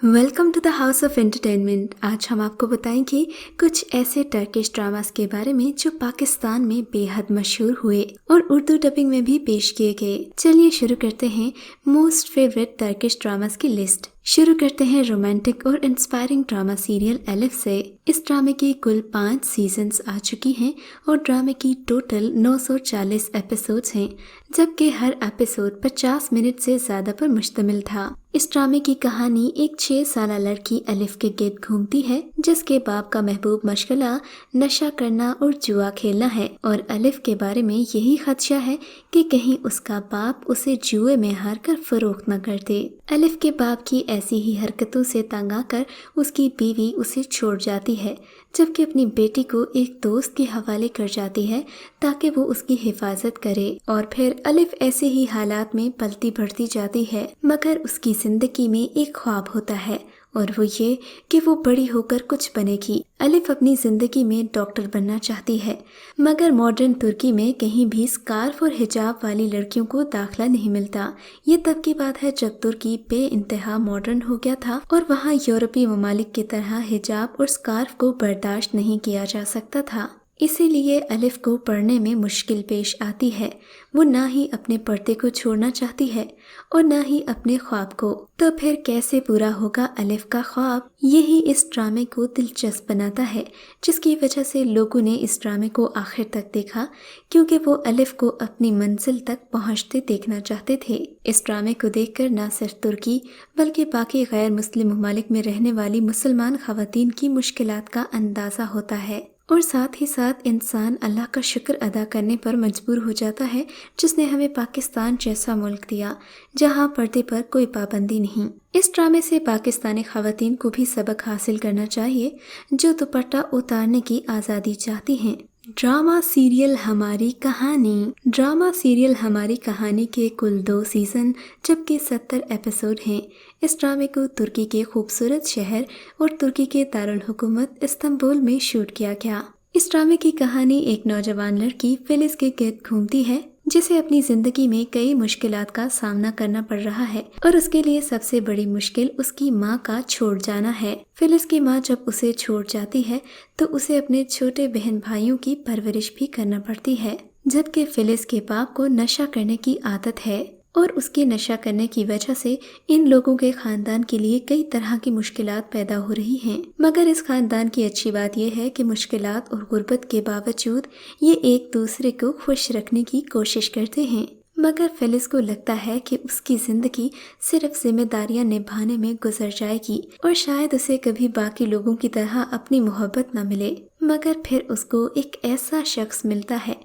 Welcome to the house of entertainment. आज हम आपको बताएंगे कुछ ऐसे टर्किश ड्रामास के बारे में जो पाकिस्तान में बेहद मशहूर हुए और उर्दू डबिंग में भी पेश किए गए। चलिए शुरू करते हैं मोस्ट फेवरेट टर्किश ड्रामास की लिस्ट। शुरू करते हैं रोमांटिक और इंस्पायरिंग ड्रामा सीरियल एलिफ से। इस ड्रामे की कुल 5 सीजन्स आ चुकी हैं और ड्रामे की टोटल 940 एपिसोड्स हैं, जबकि हर एपिसोड 50 मिनट से ज़्यादा पर मुश्तमिल था। इस ड्रामे की कहानी एक 6 साल लड़की अलिफ के गिर्द घूमती है, जिसके बाप का महबूब मशगला नशा करना और जुआ खेलना है और अलिफ के बारे में यही खदशा है कि कहीं उसका बाप उसे जुए में हार कर फरोख्त न कर दे। अलिफ के बाप की ऐसी ही हरकतों से तंग आकर उसकी बीवी उसे छोड़ जाती है, जबकि अपनी बेटी को एक दोस्त के हवाले कर जाती है ताकि वो उसकी हिफाजत करे। और फिर अलिफ ऐसे ही हालात में पलती बढ़ती जाती है, मगर उसकी जिंदगी में एक ख्वाब होता है और वो ये कि वो बड़ी होकर कुछ बनेगी। अलिफ अपनी जिंदगी में डॉक्टर बनना चाहती है, मगर मॉडर्न तुर्की में कहीं भी स्कार्फ और हिजाब वाली लड़कियों को दाखिला नहीं मिलता। ये तब की बात है जब तुर्की बे इंतहा मॉडर्न हो गया था और वहाँ यूरोपीय ममालिक की तरह हिजाब और स्कार्फ को बर्दाश्त नहीं किया जा सकता था। इसीलिए अलिफ को पढ़ने में मुश्किल पेश आती है। वो ना ही अपने पर्दे को छोड़ना चाहती है और ना ही अपने ख्वाब को। तो फिर कैसे पूरा होगा अलिफ का ख्वाब? यही इस ड्रामे को दिलचस्प बनाता है, जिसकी वजह से लोगों ने इस ड्रामे को आखिर तक देखा, क्योंकि वो अलिफ को अपनी मंजिल तक पहुंचते देखना चाहते थे। इस ड्रामे को देखकर न सिर्फ तुर्की बल्कि बाकी गैर मुस्लिम ममालिक में रहने वाली मुसलमान खवातीन की मुश्किलात का अंदाज़ा होता है और साथ ही साथ इंसान अल्लाह का शुक्र अदा करने पर मजबूर हो जाता है, जिसने हमें पाकिस्तान जैसा मुल्क दिया जहां पर्दे पर कोई पाबंदी नहीं। इस ड्रामे से पाकिस्तानी खवातीन को भी सबक हासिल करना चाहिए जो दुपट्टा उतारने की आज़ादी चाहती हैं। ड्रामा सीरियल हमारी कहानी। ड्रामा सीरियल हमारी कहानी के कुल 2 सीज़न जबकि 70 एपिसोड हैं। इस ड्रामे को तुर्की के खूबसूरत शहर और तुर्की के दारुल हुकूमत इस्तांबुल में शूट किया गया। इस ड्रामे की कहानी एक नौजवान लड़की फिलिस के गिर्द घूमती है, जिसे अपनी जिंदगी में कई मुश्किलात का सामना करना पड़ रहा है और उसके लिए सबसे बड़ी मुश्किल उसकी माँ का छोड़ जाना है। फिलिस की माँ जब उसे छोड़ जाती है तो उसे अपने छोटे बहन भाइयों की परवरिश भी करना पड़ती है, जबकि फिलिस के बाप को नशा करने की आदत है और उसके नशा करने की वजह से इन लोगों के खानदान के लिए कई तरह की मुश्किलात पैदा हो रही हैं। मगर इस खानदान की अच्छी बात यह है कि मुश्किलात और गुर्बत के बावजूद ये एक दूसरे को खुश रखने की कोशिश करते हैं। मगर फिलिस को लगता है कि उसकी ज़िंदगी सिर्फ जिम्मेदारियां निभाने में गुजर जाएगी और शायद उसे कभी बाकी लोगों की तरह अपनी मोहब्बत न मिले। मगर फिर उसको एक ऐसा शख्स मिलता है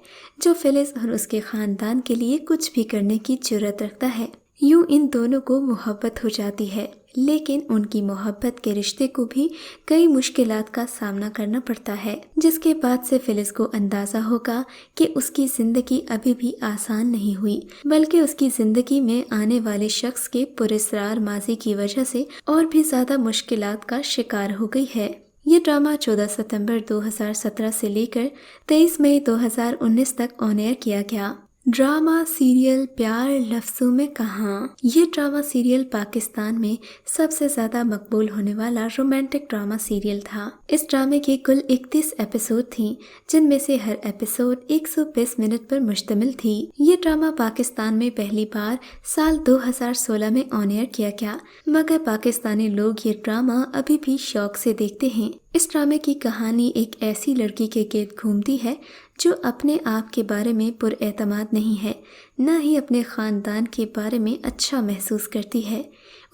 जो फिलिस और उसके ख़ानदान के लिए कुछ भी करने की जुर्रत रखता है। यूं इन दोनों को मोहब्बत हो जाती है, लेकिन उनकी मोहब्बत के रिश्ते को भी कई मुश्किलात का सामना करना पड़ता है, जिसके बाद से फिलिस को अंदाज़ा होगा कि उसकी ज़िंदगी अभी भी आसान नहीं हुई, बल्कि उसकी ज़िंदगी में आने वाले शख्स के पुरस्रार माजी की वजह से और भी ज़्यादा मुश्किलात का शिकार हो गई है। ये ड्रामा 14 सितंबर 2017 से लेकर 23 मई 2019 तक ऑन एयर किया गया। ड्रामा सीरियल प्यार लफ्ज़ों में कहाँ। ये ड्रामा सीरियल पाकिस्तान में सबसे ज़्यादा मकबूल होने वाला रोमांटिक ड्रामा सीरियल था। इस ड्रामे के कुल 31 एपिसोड थी, जिनमें से हर एपिसोड 120 मिनट पर मुश्तमिल थी। ये ड्रामा पाकिस्तान में पहली बार साल 2016 में ऑन एयर किया गया, मगर पाकिस्तानी लोग ये ड्रामा अभी भी शौक से देखते हैं। इस ड्रामे की कहानी एक ऐसी लड़की के गिर्द घूमती है जो अपने आप के बारे में पुरएतमाद नहीं है, न ही अपने ख़ानदान के बारे में अच्छा महसूस करती है।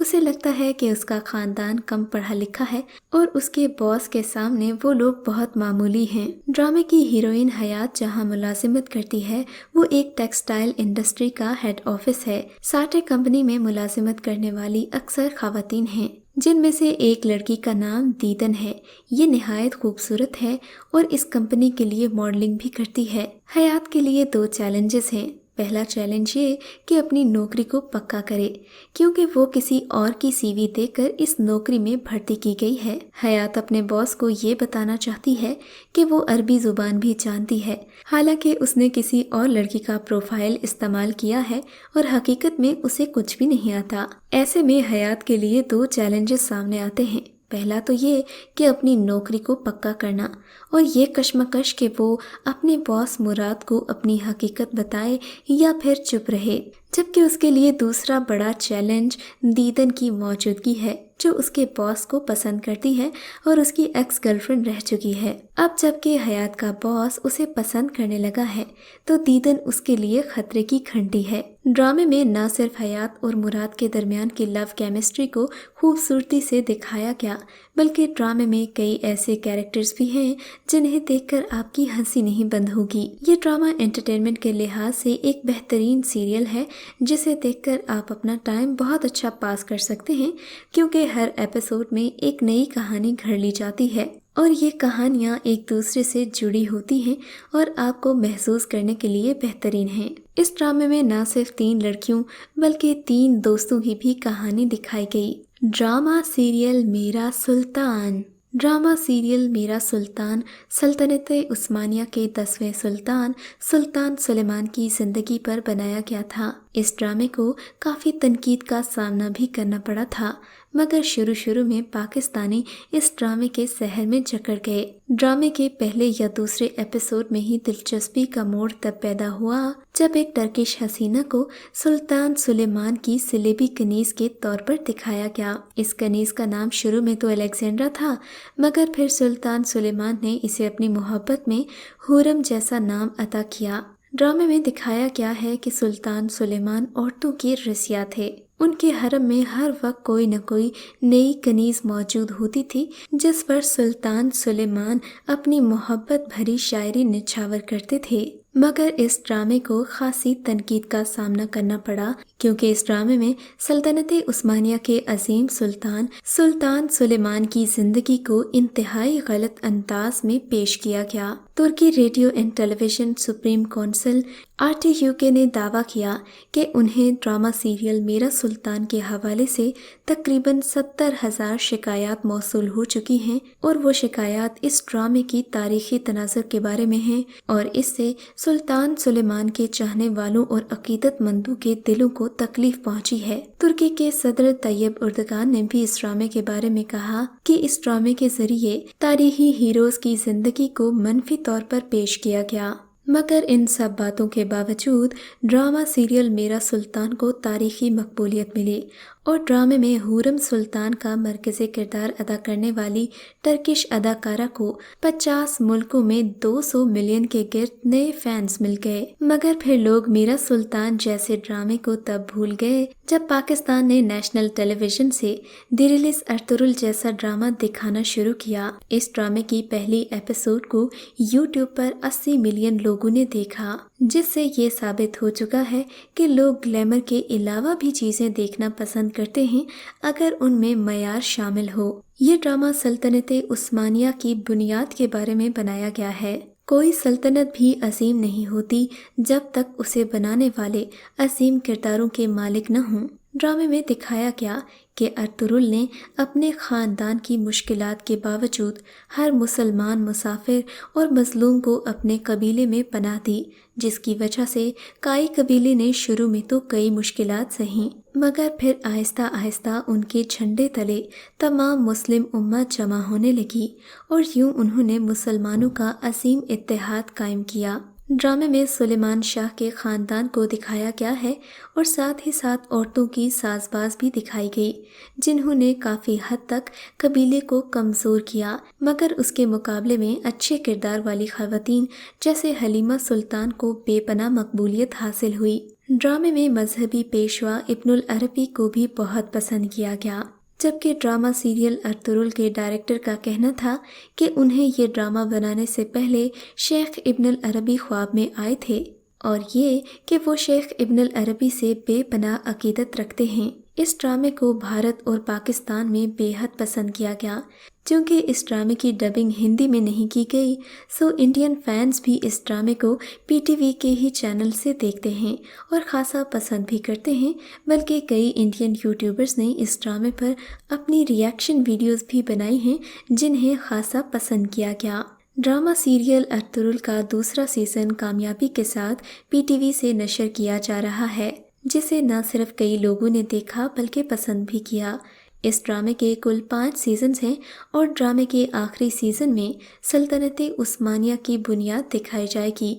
उसे लगता है कि उसका ख़ानदान कम पढ़ा लिखा है और उसके बॉस के सामने वो लोग बहुत मामूली हैं। ड्रामे की हीरोइन हयात जहां मुलाजिमत करती है वो एक टेक्सटाइल इंडस्ट्री का हेड ऑफिस है। साटे कंपनी में मुलाजिमत करने वाली अक्सर ख़वातीन हैं, जिनमें से एक लड़की का नाम दीदन है। ये निहायत खूबसूरत है और इस कंपनी के लिए मॉडलिंग भी करती है। हयात के लिए 2 चैलेंजेस हैं। पहला चैलेंज ये कि अपनी नौकरी को पक्का करे, क्योंकि वो किसी और की सीवी देकर इस नौकरी में भर्ती की गई है। हयात अपने बॉस को ये बताना चाहती है कि वो अरबी जुबान भी जानती है, हालांकि उसने किसी और लड़की का प्रोफाइल इस्तेमाल किया है और हकीकत में उसे कुछ भी नहीं आता। ऐसे में हयात के लिए 2 चैलेंजेस सामने आते हैं। पहला तो ये कि अपनी नौकरी को पक्का करना, और ये कश्मकश कि वो अपने बॉस मुराद को अपनी हकीकत बताए या फिर चुप रहे। जबकि उसके लिए दूसरा बड़ा चैलेंज दीदन की मौजूदगी है, जो उसके बॉस को पसंद करती है और उसकी एक्स गर्लफ्रेंड रह चुकी है। अब जबकि हयात का बॉस उसे पसंद करने लगा है, तो दीदन उसके लिए खतरे की घंटी है। ड्रामे में न सिर्फ हयात और मुराद के दरमियान की लव केमिस्ट्री को खूबसूरती से दिखाया गया, बल्कि ड्रामे में कई ऐसे कैरेक्टर्स भी हैं जिन्हें देखकर आपकी हंसी नहीं बंद होगी। ये ड्रामा एंटरटेनमेंट के लिहाज से एक बेहतरीन सीरियल है, जिसे देखकर आप अपना टाइम बहुत अच्छा पास कर सकते हैं, क्योंकि हर एपिसोड में एक नई कहानी घड़ ली जाती है और ये कहानियाँ एक दूसरे से जुड़ी होती हैं और आपको महसूस करने के लिए बेहतरीन हैं। इस ड्रामे में न सिर्फ 3 लड़कियों बल्कि 3 दोस्तों की भी कहानी दिखाई गई। ड्रामा सीरियल मेरा सुल्तान। ड्रामा सीरियल मेरा सुल्तान सल्तनत उस्मानिया के 10वें सुल्तान सुल्तान सुलेमान की जिंदगी पर बनाया गया था। इस ड्रामे को काफ़ी तनकीद का सामना भी करना पड़ा था, मगर शुरू में पाकिस्तानी इस ड्रामे के सहर में जकड़ गए। ड्रामे के पहले या दूसरे एपिसोड में ही दिलचस्पी का मोड़ तब पैदा हुआ जब एक टर्किश हसीना को सुल्तान सुलेमान की सिलेबी कनीज के तौर पर दिखाया गया। इस कनीज का नाम शुरू में तो अलेक्जेंड्रा था, मगर फिर सुल्तान सुलेमान ने इसे अपनी मोहब्बत में हुरम जैसा नाम अता किया। ड्रामे में दिखाया गया है कि सुल्तान सुलेमान औरतों के रसिया थे। उनके हरम में हर वक्त कोई न कोई नई कनीज मौजूद होती थी, जिस पर सुल्तान सुलेमान अपनी मोहब्बत भरी शायरी निछावर करते थे। मगर इस ड्रामे को खासी तनकीद का सामना करना पड़ा, क्योंकि इस ड्रामे में सल्तनत उस्मानिया के अजीम सुल्तान सुलेमान की जिंदगी को इंतहाई गलत अंदाज में पेश किया गया। तुर्की radio and television supreme council RTUK ने दावा किया कि उन्हें ड्रामा सीरियल मेरा सुल्तान के हवाले से तकरीबन 70,000 शिकायत मौसूल हो चुकी हैं, और वो शिकायत इस ड्रामे की तारीखी तनाज़ुर के बारे में हैं और इससे सुल्तान सुलेमान के चाहने वालों और अकीदतमंदों के दिलों को तकलीफ पहुंची है। तुर्की के सदर तैयब उर्दगान ने भी इस ड्रामे के बारे में कहा कि इस ड्रामे के जरिए तारीखी हीरोज की जिंदगी को मनफी तौर पर पेश किया गया। मगर इन सब बातों के बावजूद ड्रामा सीरियल मेरा सुल्तान को तारीखी मकबूलियत मिली और ड्रामे में हुरम सुल्तान का मरकज़ी किरदार अदा करने वाली टर्किश अदाकारा को 50 मुल्कों में 200 मिलियन के गिर्द नए फैंस मिल गए। मगर फिर लोग मेरा सुल्तान जैसे ड्रामे को तब भूल गए जब पाकिस्तान ने नेशनल टेलीविजन से दिरिलिस अर्तुरुल जैसा ड्रामा दिखाना शुरू किया। इस ड्रामे की पहली एपिसोड को यूट्यूब पर 80 मिलियन लोगों ने देखा, जिससे ये साबित हो चुका है कि लोग ग्लैमर के अलावा भी चीज़ें देखना पसंद करते हैं अगर उनमें मयार शामिल हो। ये ड्रामा सल्तनत उस्मानिया की बुनियाद के बारे में बनाया गया है। कोई सल्तनत भी अजीम नहीं होती जब तक उसे बनाने वाले अजीम किरदारों के मालिक न हों। ड्रामे में दिखाया गया कि अर्तुरुल ने अपने ख़ानदान की मुश्किलात के बावजूद हर मुसलमान मुसाफिर और मजलूम को अपने कबीले में पनाह दी, जिसकी वजह से काई कबीले ने शुरू में तो कई मुश्किलात सही, मगर फिर आहिस्ता आहिस्ता उनके झंडे तले तमाम मुस्लिम उम्मत जमा होने लगी और यूं उन्होंने मुसलमानों का असीम इत्तेहाद कायम किया। ड्रामे में सुलेमान शाह के ख़ानदान को दिखाया गया है और साथ ही साथ औरतों की साजबाज भी दिखाई गई, जिन्होंने काफ़ी हद तक कबीले को कमज़ोर किया, मगर उसके मुकाबले में अच्छे किरदार वाली ख़वातीन जैसे हलीमा सुल्तान को बेपनाह मकबूलियत हासिल हुई। ड्रामे में मजहबी पेशवा इब्नुल अरबी को भी बहुत पसंद किया गया, जबकि ड्रामा सीरियल अर्तुरुल के डायरेक्टर का कहना था कि उन्हें ये ड्रामा बनाने से पहले शेख इब्नुल अरबी ख्वाब में आए थे और ये कि वो शेख इब्नुल अरबी से बेपनाह अकीदत रखते हैं। اس ڈرامے کو بھارت اور پاکستان میں بے حد پسند کیا گیا۔ چونکہ اس ڈرامے کی ڈبنگ ہندی میں نہیں کی گئی، سو انڈین فینس بھی اس ڈرامے کو پی ٹی وی کے ہی چینل سے دیکھتے ہیں اور خاصا پسند بھی کرتے ہیں، بلکہ کئی انڈین یوٹیوبرز نے اس ڈرامے پر اپنی ریئیکشن ویڈیوز بھی بنائی ہیں جنہیں خاصا پسند کیا گیا۔ ڈرامہ سیریل ارطغرل کا دوسرا سیزن کامیابی کے ساتھ پی ٹی وی سے نشر کیا جا رہا ہے، جسے نہ صرف کئی لوگوں نے دیکھا بلکہ پسند بھی کیا۔ اس ڈرامے کے کل 5 سیزنز ہیں اور ڈرامے کے آخری سیزن میں سلطنت عثمانیہ کی بنیاد دکھائی جائے گی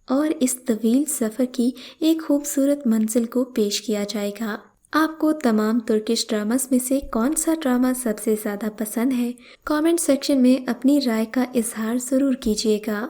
اور اس طویل سفر کی ایک خوبصورت منزل کو پیش کیا جائے گا۔ آپ کو تمام ترکش ڈراماز میں سے کون سا ڈرامہ سب سے زیادہ پسند ہے؟ کامنٹ سیکشن میں اپنی رائے کا اظہار ضرور کیجیے گا۔